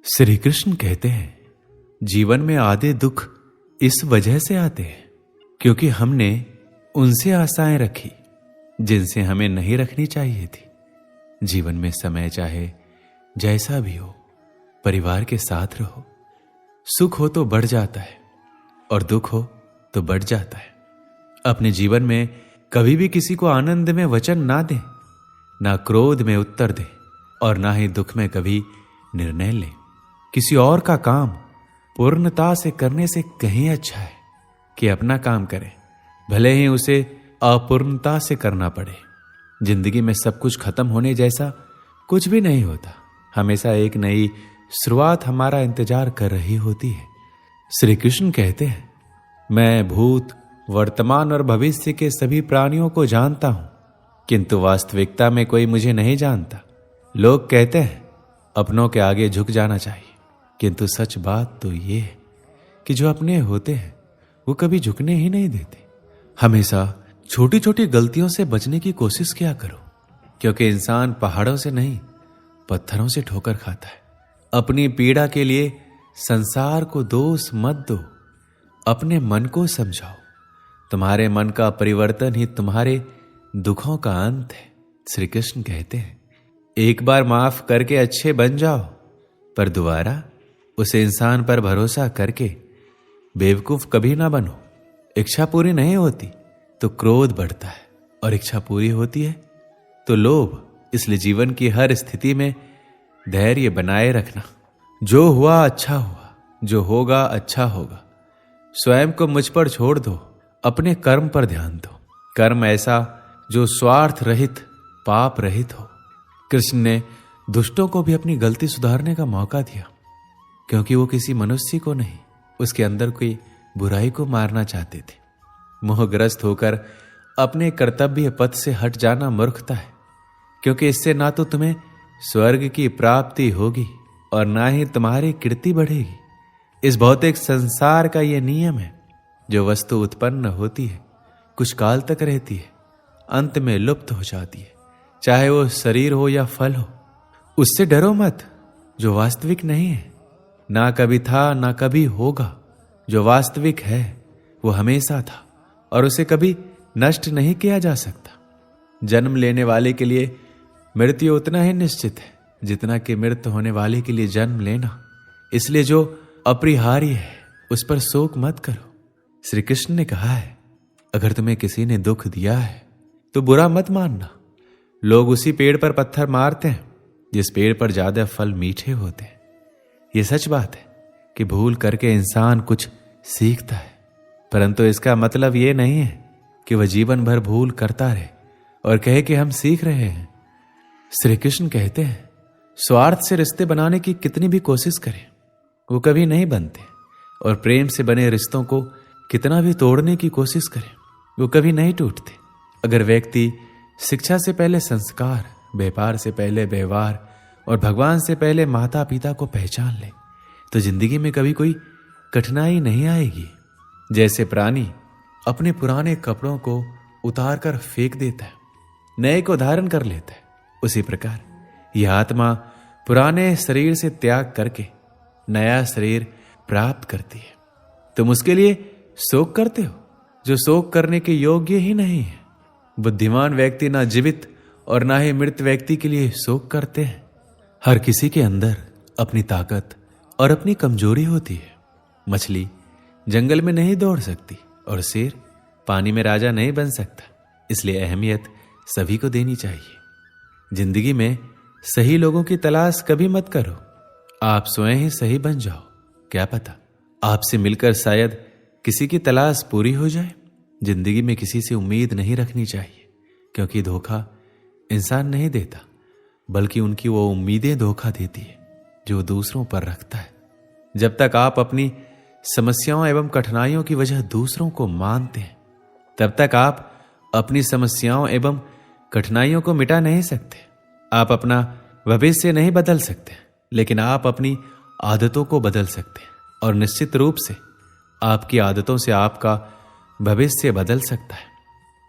श्री कृष्ण कहते हैं, जीवन में आधे दुख इस वजह से आते हैं क्योंकि हमने उनसे आशाएं रखी जिनसे हमें नहीं रखनी चाहिए थी। जीवन में समय चाहे जैसा भी हो, परिवार के साथ रहो। सुख हो तो बढ़ जाता है और दुख हो तो बढ़ जाता है। अपने जीवन में कभी भी किसी को आनंद में वचन ना दें, ना क्रोध में उत्तर दें और ना ही दुख में कभी निर्णय लें। किसी और का काम पूर्णता से करने से कहीं अच्छा है कि अपना काम करें, भले ही उसे अपूर्णता से करना पड़े। जिंदगी में सब कुछ खत्म होने जैसा कुछ भी नहीं होता। हमेशा एक नई शुरुआत हमारा इंतजार कर रही होती है। श्री कृष्ण कहते हैं, मैं भूत, वर्तमान और भविष्य के सभी प्राणियों को जानता हूं, किंतु वास्तविकता में कोई मुझे नहीं जानता। लोग कहते हैं अपनों के आगे झुक जाना चाहिए, किंतु सच बात तो ये है कि जो अपने होते हैं वो कभी झुकने ही नहीं देते। हमेशा छोटी छोटी गलतियों से बचने की कोशिश किया करो, क्योंकि इंसान पहाड़ों से नहीं पत्थरों से ठोकर खाता है। अपनी पीड़ा के लिए संसार को दोष मत दो, अपने मन को समझाओ। तुम्हारे मन का परिवर्तन ही तुम्हारे दुखों का अंत है। श्री कृष्ण कहते हैं, एक बार माफ करके अच्छे बन जाओ, पर दोबारा उस इंसान पर भरोसा करके बेवकूफ कभी ना बनो। इच्छा पूरी नहीं होती तो क्रोध बढ़ता है और इच्छा पूरी होती है तो लोभ। इसलिए जीवन की हर स्थिति में धैर्य बनाए रखना। जो हुआ अच्छा हुआ, जो होगा अच्छा होगा। स्वयं को मुझ पर छोड़ दो, अपने कर्म पर ध्यान दो। कर्म ऐसा जो स्वार्थ रहित, पाप रहित हो। कृष्ण ने दुष्टों को भी अपनी गलती सुधारने का मौका दिया, क्योंकि वो किसी मनुष्य को नहीं, उसके अंदर कोई बुराई को मारना चाहते थे। मोहग्रस्त होकर अपने कर्तव्य पथ से हट जाना मूर्खता है, क्योंकि इससे ना तो तुम्हें स्वर्ग की प्राप्ति होगी और ना ही तुम्हारी कीर्ति बढ़ेगी। इस भौतिक संसार का यह नियम है, जो वस्तु उत्पन्न होती है कुछ काल तक रहती है, अंत में लुप्त हो जाती है। चाहे वो शरीर हो या फल हो। उससे डरो मत जो वास्तविक नहीं है, ना कभी था ना कभी होगा। जो वास्तविक है वो हमेशा था और उसे कभी नष्ट नहीं किया जा सकता। जन्म लेने वाले के लिए मृत्यु उतना ही निश्चित है जितना कि मृत होने वाले के लिए जन्म लेना। इसलिए जो अपरिहार्य है उस पर शोक मत करो। श्री कृष्ण ने कहा है, अगर तुम्हें किसी ने दुख दिया है तो बुरा मत मानना। लोग उसी पेड़ पर पत्थर मारते हैं जिस पेड़ पर ज्यादा फल मीठे होते हैं। यह सच बात है कि भूल करके इंसान कुछ सीखता है, परंतु इसका मतलब यह नहीं है कि वह जीवन भर भूल करता रहे और कहे कि हम सीख रहे हैं। श्री कृष्ण कहते हैं, स्वार्थ से रिश्ते बनाने की कितनी भी कोशिश करें वो कभी नहीं बनते, और प्रेम से बने रिश्तों को कितना भी तोड़ने की कोशिश करें वो कभी नहीं टूटते। अगर व्यक्ति शिक्षा से पहले संस्कार, व्यापार से पहले व्यवहार और भगवान से पहले माता पिता को पहचान ले तो जिंदगी में कभी कोई कठिनाई नहीं आएगी। जैसे प्राणी अपने पुराने कपड़ों को उतार कर फेंक देता है, नए को धारण कर लेता है, उसी प्रकार यह आत्मा पुराने शरीर से त्याग करके नया शरीर प्राप्त करती है। तुम उसके लिए शोक करते हो जो शोक करने के योग्य ही नहीं है। बुद्धिमान व्यक्ति ना जीवित और ना ही मृत व्यक्ति के लिए शोक करते हैं। हर किसी के अंदर अपनी ताकत और अपनी कमजोरी होती है। मछली जंगल में नहीं दौड़ सकती और शेर पानी में राजा नहीं बन सकता। इसलिए अहमियत सभी को देनी चाहिए। जिंदगी में सही लोगों की तलाश कभी मत करो, आप स्वयं ही सही बन जाओ। क्या पता आपसे मिलकर शायद किसी की तलाश पूरी हो जाए। जिंदगी में किसी से उम्मीद नहीं रखनी चाहिए, क्योंकि धोखा इंसान नहीं देता बल्कि उनकी वो उम्मीदें धोखा देती है जो दूसरों पर रखता है। जब तक आप अपनी समस्याओं एवं कठिनाइयों की वजह दूसरों को मानते हैं तब तक आप अपनी समस्याओं एवं कठिनाइयों को मिटा नहीं सकते। आप अपना भविष्य नहीं बदल सकते, लेकिन आप अपनी आदतों को बदल सकते हैं, और निश्चित रूप से आपकी आदतों से आपका भविष्य बदल सकता है।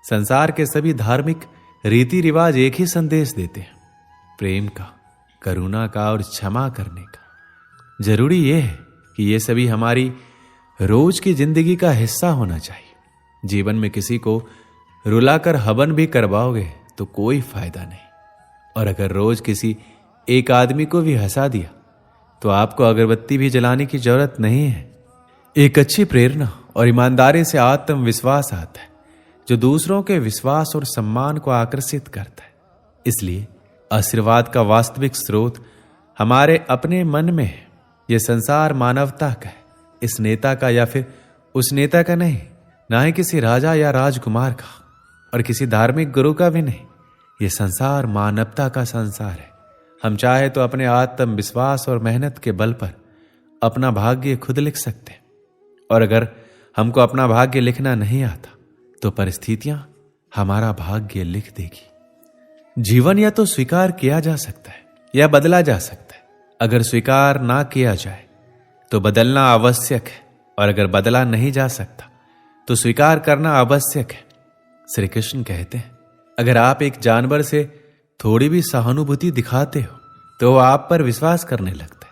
संसार के सभी धार्मिक रीति रिवाज एक ही संदेश देते हैं, प्रेम का, करुणा का और क्षमा करने का। जरूरी यह है कि ये सभी हमारी रोज की जिंदगी का हिस्सा होना चाहिए। जीवन में किसी को रुलाकर हवन भी करवाओगे तो कोई फायदा नहीं, और अगर रोज किसी एक आदमी को भी हंसा दिया तो आपको अगरबत्ती भी जलाने की जरूरत नहीं है। एक अच्छी प्रेरणा और ईमानदारी से आत्मविश्वास आता है, जो दूसरों के विश्वास और सम्मान को आकर्षित करता है। इसलिए आशीर्वाद का वास्तविक स्रोत हमारे अपने मन में है। यह संसार मानवता का है, इस नेता का या फिर उस नेता का नहीं, ना ही किसी राजा या राजकुमार का, और किसी धार्मिक गुरु का भी नहीं। यह संसार मानवता का संसार है। हम चाहे तो अपने आत्मविश्वास और मेहनत के बल पर अपना भाग्य खुद लिख सकते हैं, और अगर हमको अपना भाग्य लिखना नहीं आता तो परिस्थितियां हमारा भाग्य लिख देगी। जीवन या तो स्वीकार किया जा सकता है या बदला जा सकता है। अगर स्वीकार ना किया जाए तो बदलना आवश्यक है, और अगर बदला नहीं जा सकता तो स्वीकार करना आवश्यक है। श्री कृष्ण कहते हैं, अगर आप एक जानवर से थोड़ी भी सहानुभूति दिखाते हो तो वो आप पर विश्वास करने लगता है।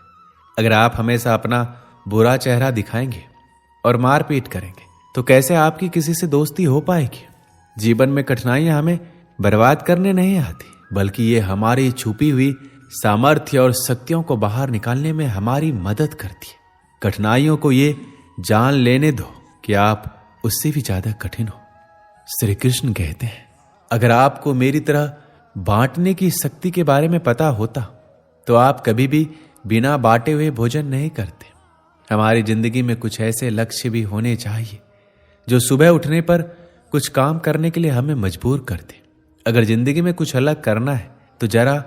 अगर आप हमेशा अपना बुरा चेहरा दिखाएंगे और मारपीट करेंगे तो कैसे आपकी किसी से दोस्ती हो पाएगी। जीवन में कठिनाइयां हमें बर्बाद करने नहीं आती, बल्कि ये हमारी छुपी हुई सामर्थ्य और शक्तियों को बाहर निकालने में हमारी मदद करती है। कठिनाइयों को ये जान लेने दो कि आप उससे भी ज्यादा कठिन हो। श्री कृष्ण कहते हैं, अगर आपको मेरी तरह बांटने की शक्ति के बारे में पता होता तो आप कभी भी बिना बांटे हुए भोजन नहीं करते। हमारी जिंदगी में कुछ ऐसे लक्ष्य भी होने चाहिए जो सुबह उठने पर कुछ काम करने के लिए हमें मजबूर करते। अगर जिंदगी में कुछ अलग करना है तो जरा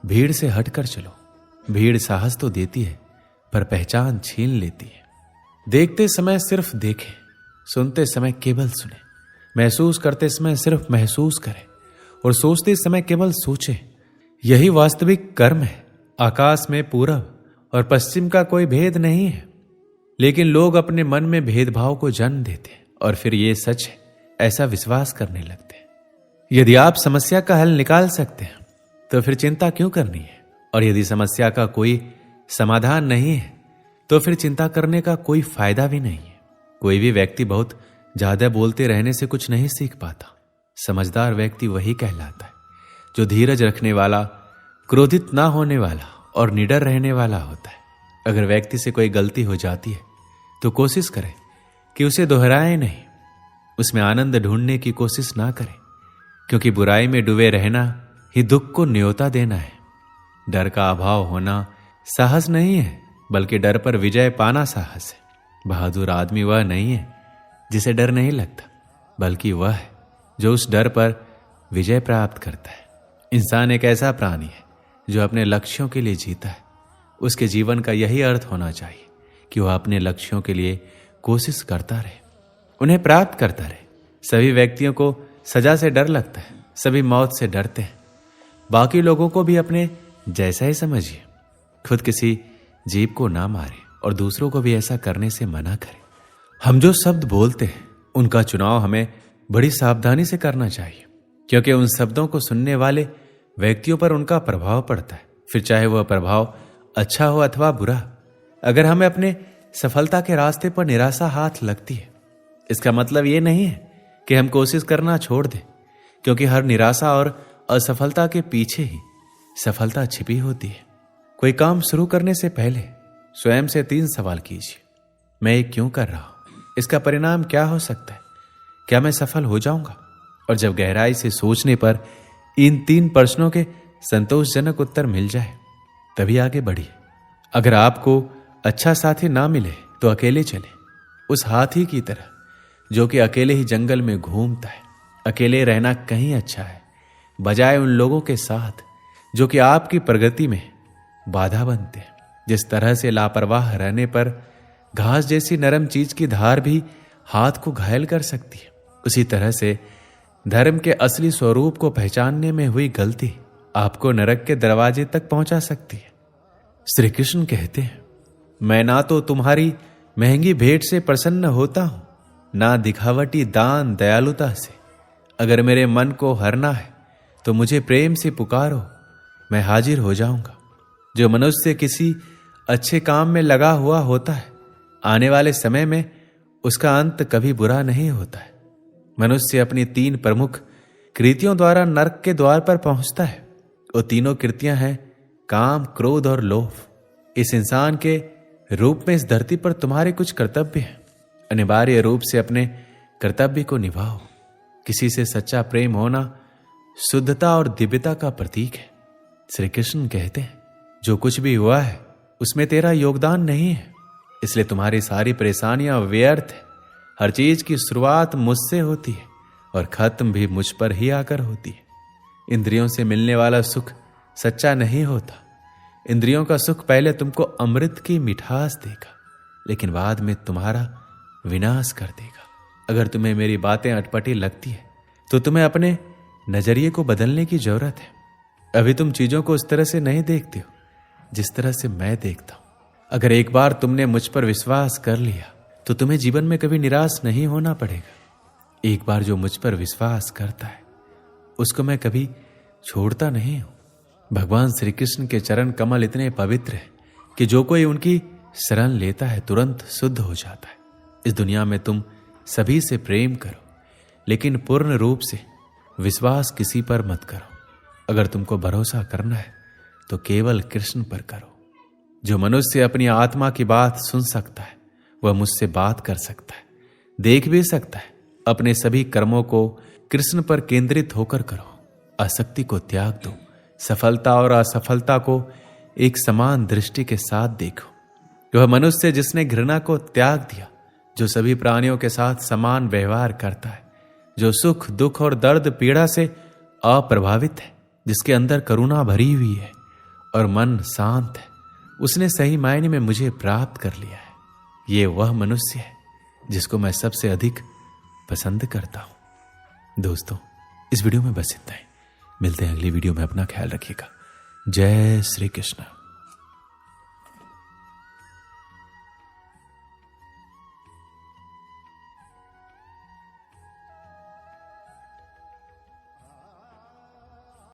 भीड़ से हटकर चलो। भीड़ साहस तो देती है पर पहचान छीन लेती है। देखते समय सिर्फ देखें, सुनते समय केवल सुने, महसूस करते समय सिर्फ महसूस करें, और सोचते समय केवल सोचें। यही वास्तविक कर्म है। आकाश में पूरब और पश्चिम का कोई भेद नहीं है, लेकिन लोग अपने मन में भेदभाव को जन्म देते हैं और फिर ये सच है ऐसा विश्वास करने लगते हैं। यदि आप समस्या का हल निकाल सकते हैं तो फिर चिंता क्यों करनी है, और यदि समस्या का कोई समाधान नहीं है तो फिर चिंता करने का कोई फायदा भी नहीं है। कोई भी व्यक्ति बहुत ज्यादा बोलते रहने से कुछ नहीं सीख पाता। समझदार व्यक्ति वही कहलाता है जो धीरज रखने वाला, क्रोधित ना होने वाला और निडर रहने वाला होता है। अगर व्यक्ति से कोई गलती हो जाती है तो कोशिश करें कि उसे दोहराए नहीं, उसमें आनंद ढूंढने की कोशिश ना करें, क्योंकि बुराई में डूबे रहना ही दुख को न्योता देना है। डर का अभाव होना साहस नहीं है, बल्कि डर पर विजय पाना साहस है। बहादुर आदमी वह नहीं है जिसे डर नहीं लगता, बल्कि वह है जो उस डर पर विजय प्राप्त करता है। इंसान एक ऐसा प्राणी है जो अपने लक्ष्यों के लिए जीता है। उसके जीवन का यही अर्थ होना चाहिए कि वह अपने लक्ष्यों के लिए कोशिश करता रहे, उन्हें प्राप्त करता रहे। सभी व्यक्तियों को सजा से डर लगता है, सभी मौत से डरते हैं। बाकी लोगों को भी अपने जैसा ही समझिए। खुद किसी जीव को ना मारे और दूसरों को भी ऐसा करने से मना करें। हम जो शब्द बोलते हैं उनका चुनाव हमें बड़ी सावधानी से करना चाहिए, क्योंकि उन शब्दों को सुनने वाले व्यक्तियों पर उनका प्रभाव पड़ता है, फिर चाहे वह प्रभाव अच्छा हो अथवा बुरा। अगर हमें अपने सफलता के रास्ते पर निराशा हाथ लगती है, इसका मतलब ये नहीं है कि हम कोशिश करना छोड़ दें, क्योंकि हर निराशा और असफलता के पीछे ही सफलता छिपी होती है। कोई काम शुरू करने से पहले स्वयं से 3 सवाल कीजिए। मैं ये क्यों कर रहा हूं? इसका परिणाम क्या हो सकता है? क्या मैं सफल हो जाऊंगा? और जब गहराई से सोचने पर इन 3 प्रश्नों के संतोषजनक उत्तर मिल जाए तभी आगे बढ़िए। अगर आपको अच्छा साथी ना मिले तो अकेले चले, उस हाथी की तरह जो कि अकेले ही जंगल में घूमता है। अकेले रहना कहीं अच्छा है, बजाय उन लोगों के साथ जो कि आपकी प्रगति में बाधा बनते हैं। जिस तरह से लापरवाह रहने पर घास जैसी नरम चीज की धार भी हाथ को घायल कर सकती है, उसी तरह से धर्म के असली स्वरूप को पहचानने में हुई गलती आपको नरक के दरवाजे तक पहुंचा सकती है। श्री कृष्ण कहते हैं, मैं ना तो तुम्हारी महंगी भेंट से प्रसन्न होता हूं, ना दिखावटी दान दयालुता से। अगर मेरे मन को हरना है तो मुझे प्रेम से पुकारो, मैं हाजिर हो जाऊंगा। जो मनुष्य किसी अच्छे काम में लगा हुआ होता है, आने वाले समय में उसका अंत कभी बुरा नहीं होता है। मनुष्य अपनी 3 प्रमुख कृतियों द्वारा नरक के द्वार पर पहुंचता है। वो तीनों कृतियां हैं काम, क्रोध और लोभ। इस इंसान के रूप में इस धरती पर तुम्हारे कुछ कर्तव्य हैं। अनिवार्य रूप से अपने कर्तव्य को निभाओ। किसी से सच्चा प्रेम होना शुद्धता और दिव्यता का प्रतीक है। श्री कृष्ण कहते हैं, जो कुछ भी हुआ है उसमें तेरा योगदान नहीं है, इसलिए तुम्हारी सारी परेशानियां व्यर्थ है। हर चीज की शुरुआत मुझसे होती है और खत्म भी मुझ पर ही आकर होती है। इंद्रियों से मिलने वाला सुख सच्चा नहीं होता। इंद्रियों का सुख पहले तुमको अमृत की मिठास देगा, लेकिन बाद में तुम्हारा विनाश कर देगा। अगर तुम्हें मेरी बातें अटपटी लगती है तो तुम्हें अपने नजरिए को बदलने की जरूरत है। अभी तुम चीजों को उस तरह से नहीं देखते हो जिस तरह से मैं देखता हूं। अगर एक बार तुमने मुझ पर विश्वास कर लिया तो तुम्हें जीवन में कभी निराश नहीं होना पड़ेगा। एक बार जो मुझ पर विश्वास करता है उसको मैं कभी छोड़ता नहीं हूं। भगवान श्री कृष्ण के चरण कमल इतने पवित्र है कि जो कोई उनकी शरण लेता है तुरंत शुद्ध हो जाता है। इस दुनिया में तुम सभी से प्रेम करो, लेकिन पूर्ण रूप से विश्वास किसी पर मत करो। अगर तुमको भरोसा करना है तो केवल कृष्ण पर करो। जो मनुष्य अपनी आत्मा की बात सुन सकता है वह मुझसे बात कर सकता है, देख भी सकता है। अपने सभी कर्मों को कृष्ण पर केंद्रित होकर करो। आसक्ति को त्याग दो। सफलता और असफलता को एक समान दृष्टि के साथ देखो। वह मनुष्य जिसने घृणा को त्याग दिया, जो सभी प्राणियों के साथ समान व्यवहार करता है, जो सुख दुख और दर्द पीड़ा से अप्रभावित है, जिसके अंदर करुणा भरी हुई है और मन शांत है, उसने सही मायने में मुझे प्राप्त कर लिया है। ये वह मनुष्य है जिसको मैं सबसे अधिक पसंद करता हूं। दोस्तों, इस वीडियो में बस इतना ही। मिलते हैं अगली वीडियो में। अपना ख्याल रखिएगा। जय श्री कृष्ण।